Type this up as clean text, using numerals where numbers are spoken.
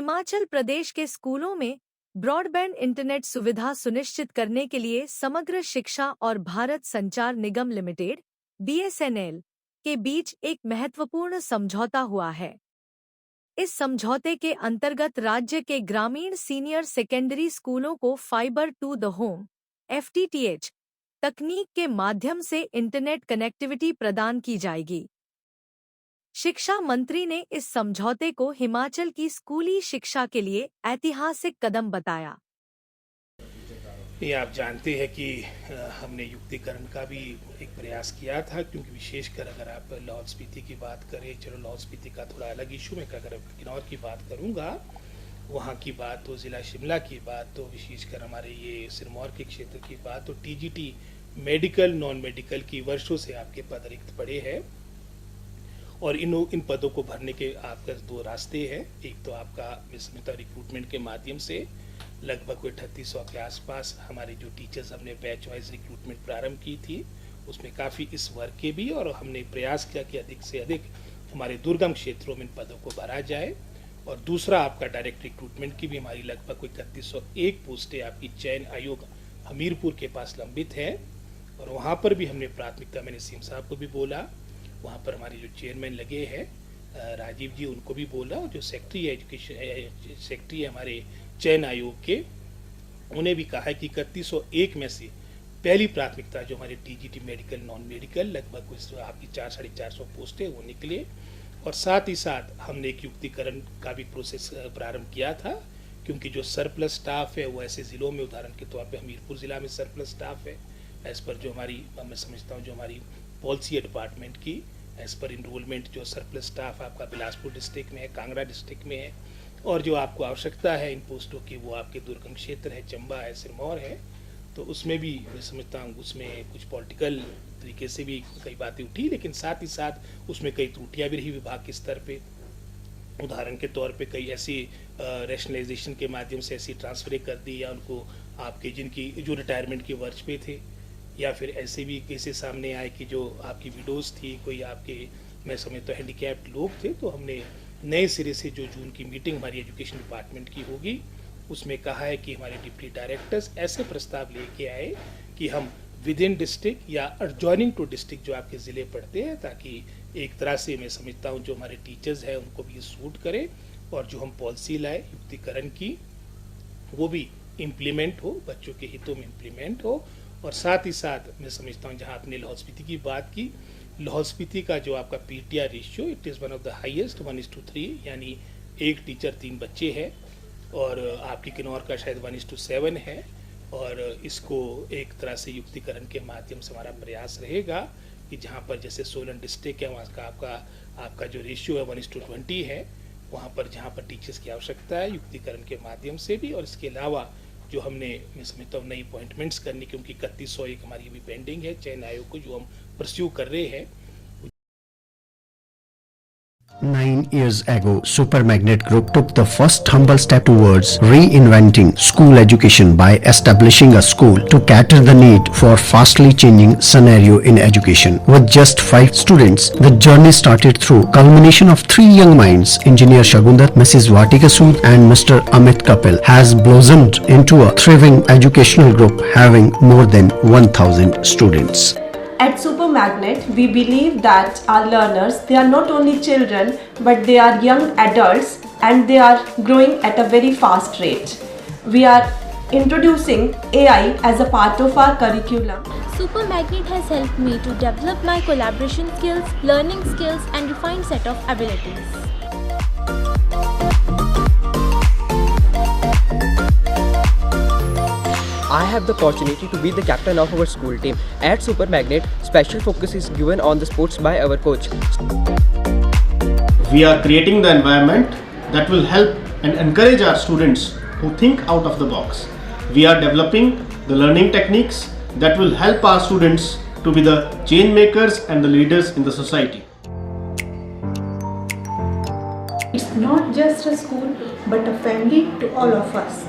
हिमाचल प्रदेश के स्कूलों में ब्रॉडबैंड इंटरनेट सुविधा सुनिश्चित करने के लिए समग्र शिक्षा और भारत संचार निगम लिमिटेड (BSNL) के बीच एक महत्वपूर्ण समझौता हुआ है। इस समझौते के अंतर्गत राज्य के ग्रामीण सीनियर सेकेंडरी स्कूलों को fibre to the home (FTTH) तकनीक के माध्यम से इंटरनेट कनेक्टिविटी प्रदान की जाएगी। शिक्षा मंत्री ने इस समझौते को हिमाचल की स्कूली शिक्षा के लिए ऐतिहासिक कदम बताया। ये आप जानते हैं कि हमने युक्तिकरण का भी एक प्रयास किया था, क्योंकि विशेषकर अगर आप लाहौल स्पीति की बात करें, चलो लाहौल स्पीति का थोड़ा अलग इशू में, अगर किन्नौर की बात करूंगा, वहाँ की बात तो ज़िला शिमला की बात तो विशेषकर हमारे ये सिरमौर के क्षेत्र की बात तो TGT मेडिकल नॉन मेडिकल की वर्षों से आपके पद रिक्त पड़े हैं और इन पदों को भरने के आपके दो रास्ते हैं। एक तो आपका मिसमिता रिक्रूटमेंट के माध्यम से लगभग 3800 के आसपास हमारे जो टीचर्स हमने बैच वाइज रिक्रूटमेंट प्रारंभ की थी, उसमें काफ़ी इस वर्ग के भी, और हमने प्रयास किया कि अधिक से अधिक हमारे दुर्गम क्षेत्रों में इन पदों को भरा जाए। और दूसरा आपका डायरेक्ट रिक्रूटमेंट की भी हमारी लगभग 3101 पोस्टें आपकी चयन आयोग हमीरपुर के पास लंबित है, और वहाँ पर भी हमने प्राथमिकता, मैंने सीएम साहब को भी बोला, वहाँ पर हमारे जो चेयरमैन लगे हैं राजीव जी, उनको भी बोला, और जो सेक्रेटरी है एजुकेशन सेक्रेटरी है हमारे चयन आयोग के, उन्हें भी कहा है कि 3101 में से पहली प्राथमिकता जो हमारे TGT मेडिकल नॉन मेडिकल लगभग आपकी 400-450 पोस्टें वो निकले। और साथ ही साथ हमने एक युक्तिकरण का भी प्रोसेस प्रारंभ किया था, क्योंकि जो सरप्लस स्टाफ है वो ऐसे ज़िलों में, उदाहरण के तौर पे हमीरपुर ज़िला में सरप्लस स्टाफ है एज पर जो हमारी, मैं समझता हूँ जो हमारी पॉलिसी डिपार्टमेंट की एज पर इनरोलमेंट, जो सरप्लस स्टाफ आपका बिलासपुर डिस्ट्रिक्ट में है, कांगड़ा डिस्ट्रिक्ट में है, और जो आपको आवश्यकता है इन पोस्टों की वो आपके दुर्गम क्षेत्र है, चंबा है, सिरमौर है, तो उसमें भी मैं समझता हूँ उसमें कुछ पॉलिटिकल तरीके से भी कई बातें उठी, लेकिन साथ ही साथ उसमें कई त्रुटियाँ भी रही विभाग के स्तर पे। उदाहरण के तौर पे कई ऐसी रैशनलाइजेशन के माध्यम से ऐसी ट्रांसफर कर दी, या उनको आपके जिनकी जो रिटायरमेंट के वर्ष पे थे, या फिर ऐसे भी केसेस सामने आए कि जो आपकी विडोज थी, कोई आपके मैं समझता हूँ हैंडीकैप्ड लोग थे, तो हमने नए सिरे से जो जून की मीटिंग हमारी एजुकेशन डिपार्टमेंट की होगी, उसमें कहा है कि हमारे डिप्टी डायरेक्टर्स ऐसे प्रस्ताव लेके आए कि हम विद इन डिस्ट्रिक्ट या एडजॉइनिंग टू डिस्ट्रिक्ट जो आपके ज़िले पड़ते हैं, ताकि एक तरह से मैं समझता हूँ जो हमारे टीचर्स हैं उनको भी सूट करे, और जो हम पॉलिसी लाए युक्तिकरण की वो भी इम्प्लीमेंट हो, बच्चों के हितों में इम्प्लीमेंट हो। और साथ ही साथ मैं समझता हूँ जहाँ आपने लाहौल स्पीति की बात की, लाहौल स्पीति का जो आपका PTR ratio it is one of the highest 1:3, यानी एक टीचर 3 बच्चे हैं, और आपकी किन्नौर का शायद 1:7 है। और इसको एक तरह से युक्तिकरण के माध्यम से हमारा प्रयास रहेगा कि जहाँ पर जैसे सोलन डिस्ट्रिक्ट है वहाँ का आपका जो रेशियो है 1:20 है, वहाँ पर जहाँ पर टीचर्स की आवश्यकता है युक्तिकरण के माध्यम से भी। और इसके अलावा जो हमने मैं समझता हूँ नई अपॉइंटमेंट्स करनी, क्योंकि 3101 हमारी अभी पेंडिंग है चयन आयोग को, जो हम परस्यू कर रहे हैं। 9 years ago, Supermagnet Group took the first humble step towards reinventing school education by establishing a school to cater the need for fastly changing scenario in education. With just 5 students, the journey started through culmination of 3 young minds, Engineer Shagundar, Mrs. Vatika Sood and Mr. Amit Kapil, has blossomed into a thriving educational group having more than 1000 students. At Supermagnet, we believe that our learners, they are not only children, but they are young adults and they are growing at a very fast rate. We are introducing AI as a part of our curriculum. Supermagnet has helped me to develop my collaboration skills, learning skills and refined set of abilities. I have the opportunity to be the captain of our school team. At Supermagnet, special focus is given on the sports by our coach. We are creating the environment that will help and encourage our students who think out of the box. We are developing the learning techniques that will help our students to be the change makers and the leaders in the society. It's not just a school but a family to all of us.